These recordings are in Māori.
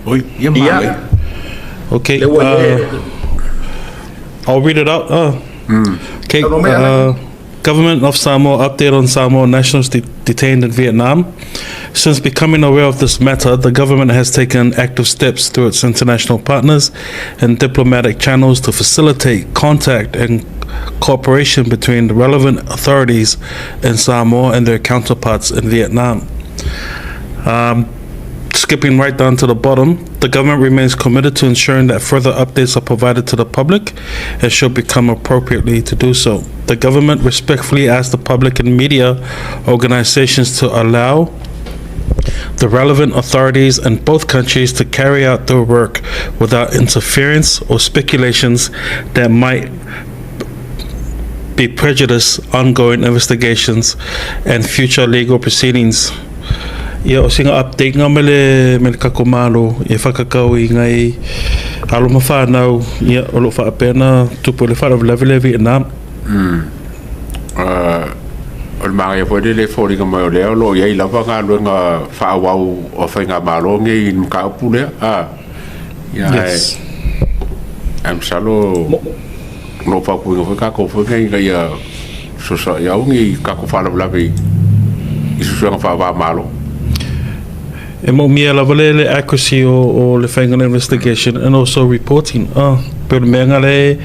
Oi, yeah. Okay, I'll read it out. Okay, Government of Samoa update on Samoa nationals detained in Vietnam. Since becoming aware of this matter, the government has taken active steps through its international partners and diplomatic channels to facilitate contact and cooperation between the relevant authorities in Samoa and their counterparts in Vietnam. Skipping right down to the bottom, the government remains committed to ensuring that further updates are provided to the public and should become appropriately to do so. The government respectfully asks the public and media organizations to allow the relevant authorities in both countries to carry out their work without interference or speculations that might be prejudice ongoing investigations and future legal proceedings. Ia o singa update nga mele kakomalo e whakakau I ngai alo mawhanau ia o lo whaapena tupu le whanau lewe Vietnam. O le mga pwede le whori mai o leo lo iai lawa ngā lua ngā whaawau o whai ngā malo ngi mga upu lea. Yes. Am salo no whaku inga kako whangai ngai sosa iau ngi kako whanau lewe I susua ngā whaawau malo. E mo mia la le accuracy o le whaingana investigation and also reporting. Pero mea ngā le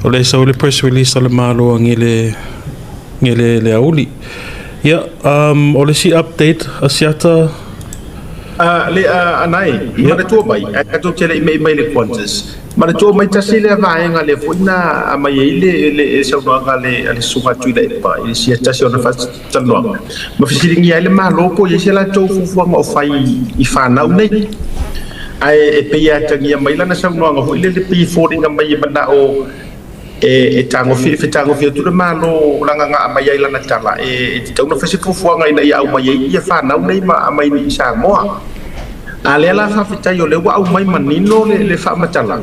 o le sa o le press release o le malo ngi le auli. O le si update Asiata. Le anai, mana tua mai, ato tele mai le Qantas. Mana tua mai tasi le vaenga le fuina a mai le saunoanga le sunga tui le pa, I si tasi ona fa tanoanga. Ma fisiringi Iai Le Malo po ye se la tau fufuanga o fai I whanau nei. Ai pe ia tangia mai lana saunoanga hui le pi fōringa mai mana o tango fi tu le malo langa nga mai Iai lana tala tau na fesi fufuanga ina ia au mai ia whanau nei ma mai ni Samoa. Ale la fa fitai o le wa au mai manino le fa matala.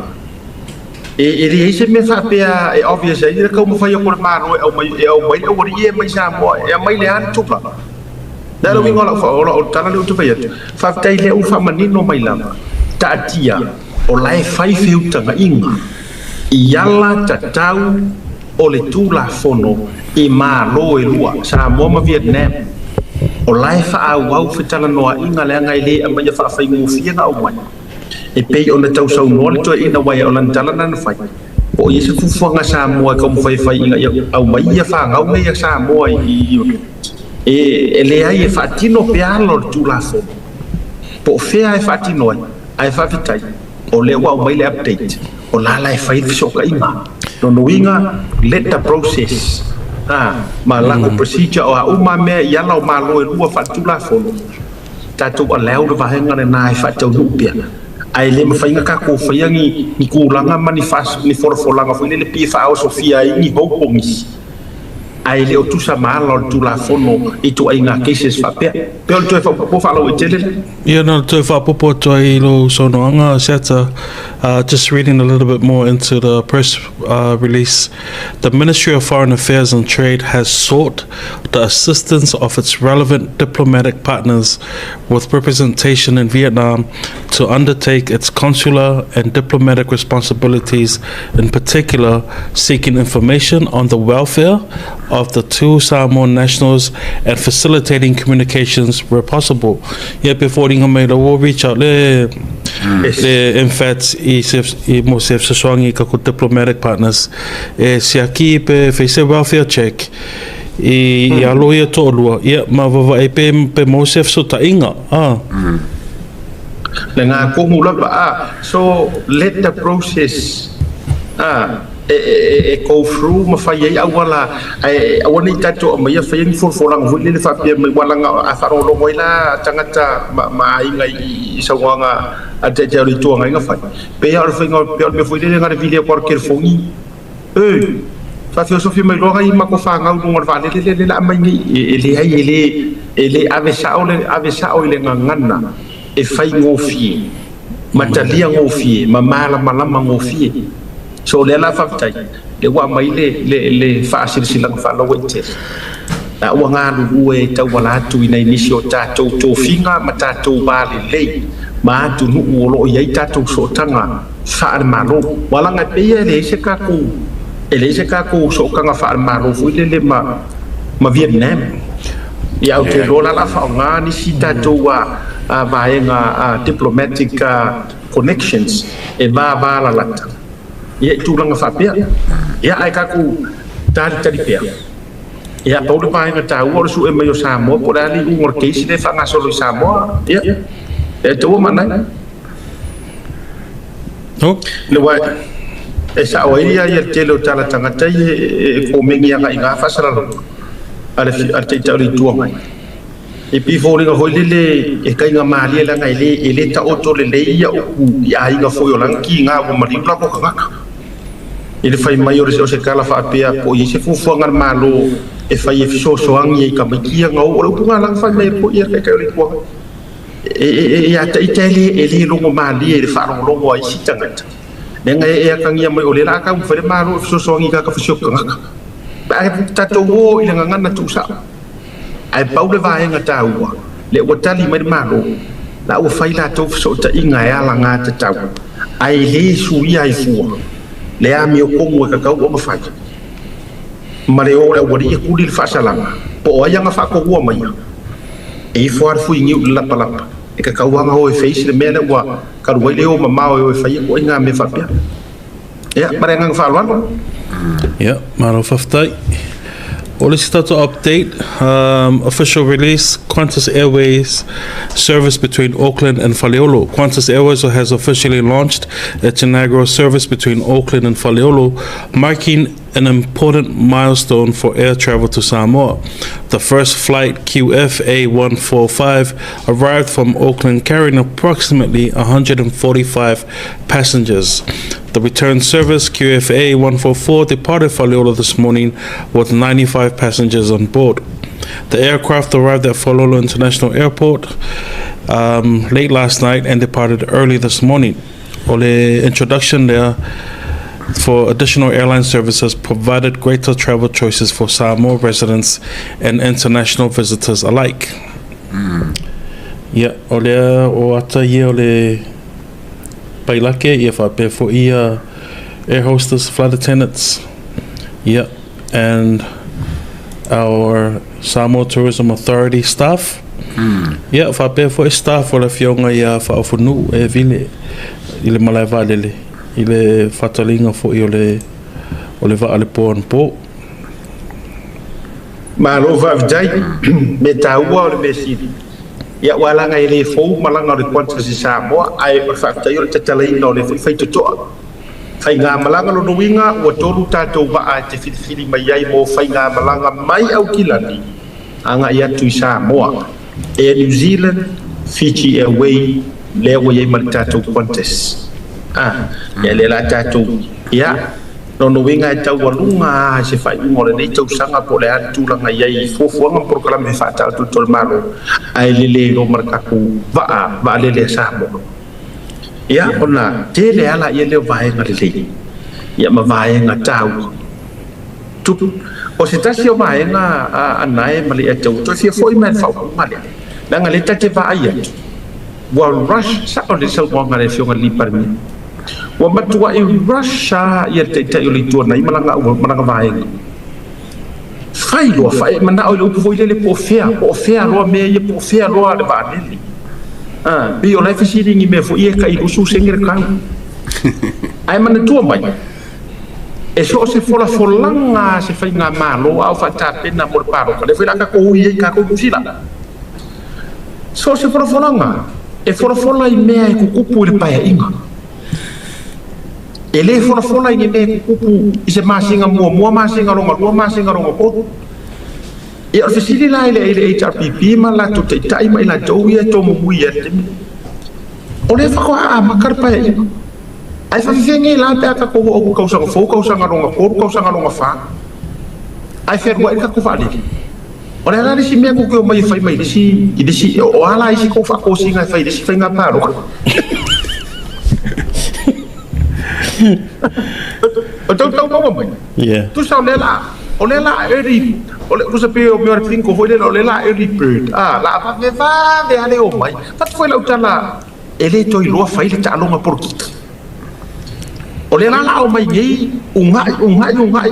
Ri se me fa pe obvious ai ka mo fa yo por malo au mai o ri mai Samoa mai le an tupa. Da lo wingo la fa o tala le tupa ia. Fa fitai le u fa manino mai lama. Ta tia o lai fai fiutanga inga. Iala tatau o le tula fono I malo lua Samoa ma Vietnam o lai whaau whetala noa inga lea ngai le amaya whaafai ngofia nga o mai e pei o na tau sau noa le toa ina wai o lantala nana whai o i se fufuanga Samoa ka mwhai inga au mai ia whaangau nei Samoa e lea i e whaatino pealo le tula fono po whea e whaatino ai whaafitai o le wau mai le update o la lai fai fisoka inga no inga let the process ma la procedure o uma me yala o malo e lua fatula fono tatu o leo de vahenga le nai fatau lupia ai le ma fainga ka ko fayangi ni kulanga manifest ni forfolanga foi le pi fa o sofia ni hopongi ai le o tusa malo tula fono I tu ai nga cases fa pe o tu fa po fa lo itele no tu fa po to I lo sonoanga Asiata. Just reading a little bit more into the press release. The Ministry of Foreign Affairs and Trade has sought the assistance of its relevant diplomatic partners with representation in Vietnam to undertake its consular and diplomatic responsibilities, in particular seeking information on the welfare of the two Samoan nationals and facilitating communications where possible. Before we'll reach out in fact I mo se Fesoasoani ka ko diplomatic partners siaki pe face welfare check I alo ia tolua ma va pe mo se so ta inga le nga ko mula ba so let the process go through ma fa ye awala awani tato ma ye fa ye forfolang hu le fa pe me wala nga afaro lo moila tangata ma inga I sawanga ate te ri tuanga nga fa pe ya fa nga pe me foi le nga vile por ker fongi fa filosofia me lo ga I ma ko fa nga ngo va le la ma ngi ele avesa o le ngana e fai ngofie matalia ngofie mamala malama ngofie so le la fatai le wa mai le fa silsilang fa lo wete wa nga lu e tau wala tu ina inisio tatou to finga ma tatou ba le ma tu nu lo ia tatu so tanga fa malo wala nga pe le se ka ku ele se ka ku so kanga fa malo fu le ma Vietnam ya o te lola la fa nga ni sita to wa vaenga diplomatic connections e ba la lata ia tu langa fa pe ia ai ka ku tari pe ia paulo vaenga ta o su e meio Samoa por ali un orquesi de fa nga solo Samoa ia e tu mana le wa e sa o ia telo tala tanga tai e ko mengi nga inga fa sala ale te tari tu mai e pi fori ga hoile e kai nga mali la nga ele ta oto le ia o ku ia inga foi o lanki nga o mari bla ko nga ele fai maior se kala fa pia ko i se fu ngar malo e fai e so angi ka makia nga o pu nga lang fa mai ko ia kai le ko e ata itali ele longo mali ele fa longo ai sitanga nenga e ka ngia mai o le la ka fa le malo so angi ka fa so nga ba ta to o ile nga na tu sa ai paulo vai nga taua le o tali mai malo la o fai la to so ta inga ya la nga ta tau ai le su ia i fu le a mi o komo ka o ma fa mare o le o ri ku di fa sala po ya nga fa ko o mai e for fu ingi la pala e ka ka wa o e face le mele wa ka ru le o ma o e fai ko inga me fa pia ya mare nga fa lo yeah malo faftai. Well, let's start to update. Official release: Qantas Airways service between Auckland and Faleolo. Qantas Airways has officially launched its inaugural service between Auckland and Faleolo, marking an important milestone for air travel to Samoa. The first flight, QFA 145, arrived from Auckland carrying approximately 145 passengers. The return service, QFA 144, departed Faleolo this morning with 95 passengers on board. The aircraft arrived at Faleolo International Airport late last night and departed early this morning. Ole introduction there for additional airline services provided greater travel choices for Samoa residents and international visitors alike. Yeah, ole o ata ye ole pailake ia whape for ia air hostess, flight attendants. Yeah, and our Samoa Tourism Authority staff. Yeah, whape for staff ole fionga ia whaofunu e vile ile malai valele ile fatalinga fo i ole va ale po po ma lo va vjai me taua o me si ya wala nga ile fo malanga le kwanta si Samoa ai fa ta yo te tala ino le fai to fai nga malanga lo winga o tolu tatou va a te fili mai ai mo fai nga malanga mai au kilani anga ia tu Samoa e New Zealand Fiji Airway le wo ye mal tatou Qantas ya le la tatou ya no winga tau walunga se fai ngore nei tau sanga po le atu la ngai fofo nga program e fa ta tu tol malo ai le lo marka ku va le Samoa ya ona te le ala ye le vai nga le ya ma vai nga tau tu o se tasi o vai nga anai mali e tau to fia foi mai fa mali la nga le tate vai ya wa rush sa o le sa mo nga le fio nga li parmi wa matua i Russia ia te oli tuana i malanga vaenga fai mana o le foi le po fea lo me ia po fea lo le vaneli bi o life sitting i me fo ia kai usu sengere kan ai mana tua mai e so se fola folanga se fai nga malo au fata pena mo paro ka le foi la ka ko ia ka ko sila so se fola folanga e fola i me ai ku kupu le paia inga ele fola i me kupu i se masinga mua masinga ronga ko e o fisili la ile HRPP ma la to te tai mai la to ia to mo ia te o le fa ko makar pa ai fa fengi la ta ka ko ka usanga ronga fa ai fer wa ka ko fa le o le la si me ko mai fa mai si o ala si ko fa ko singa fa si fa nga pa ro Tau mai. Yeah. Tu sa o le la early o le kusa pe o me pinko foi le la early bird. La va ve ale o mai. Fa foi la utala ele toi loa fai le ta'alonga porokita o le lala o mai ngei ungai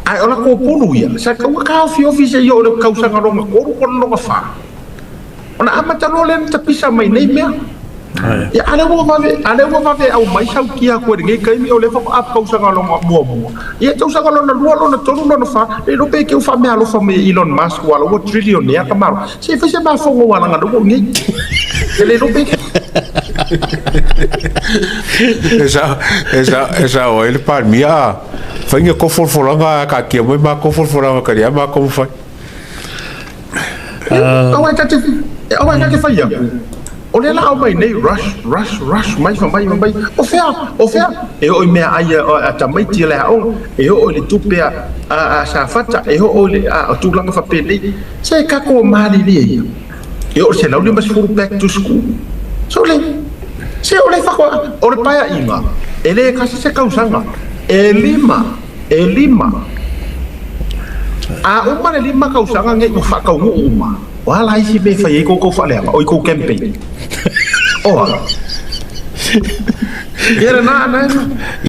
ai ola ko punu ia sa ka ka fi se yo le kausanga longa ko longa fa ona amata no le tapisa mai nei mea ya ale wo va ve au mai sau kia ko ngei kai mi o le fa ap kausanga longa mo ia kausanga longa lo tonu no fa le no pe ke fa me alo fa me Elon Musk wala wo trillion ya kamaro se fa se ba fo wala nga do ngei ele no pe esa o ele par mia fange ko forfolanga ka kia mo ma ko forfolanga ka ya ma ko fa awai ka fa ya o le la o mai nei rush mai o fea e o me ai a tamai ti le o e o le tupe a sa fata e o le a tu langa fa pe nei se ka ko mali ni e o se la o le mas for back to school so le se o le fa ko o le paia inga ele ka se kausanga e lima a uma le lima kausanga ngai fa ka uma wala isi be fa ye ko fa le o ko camping oh era na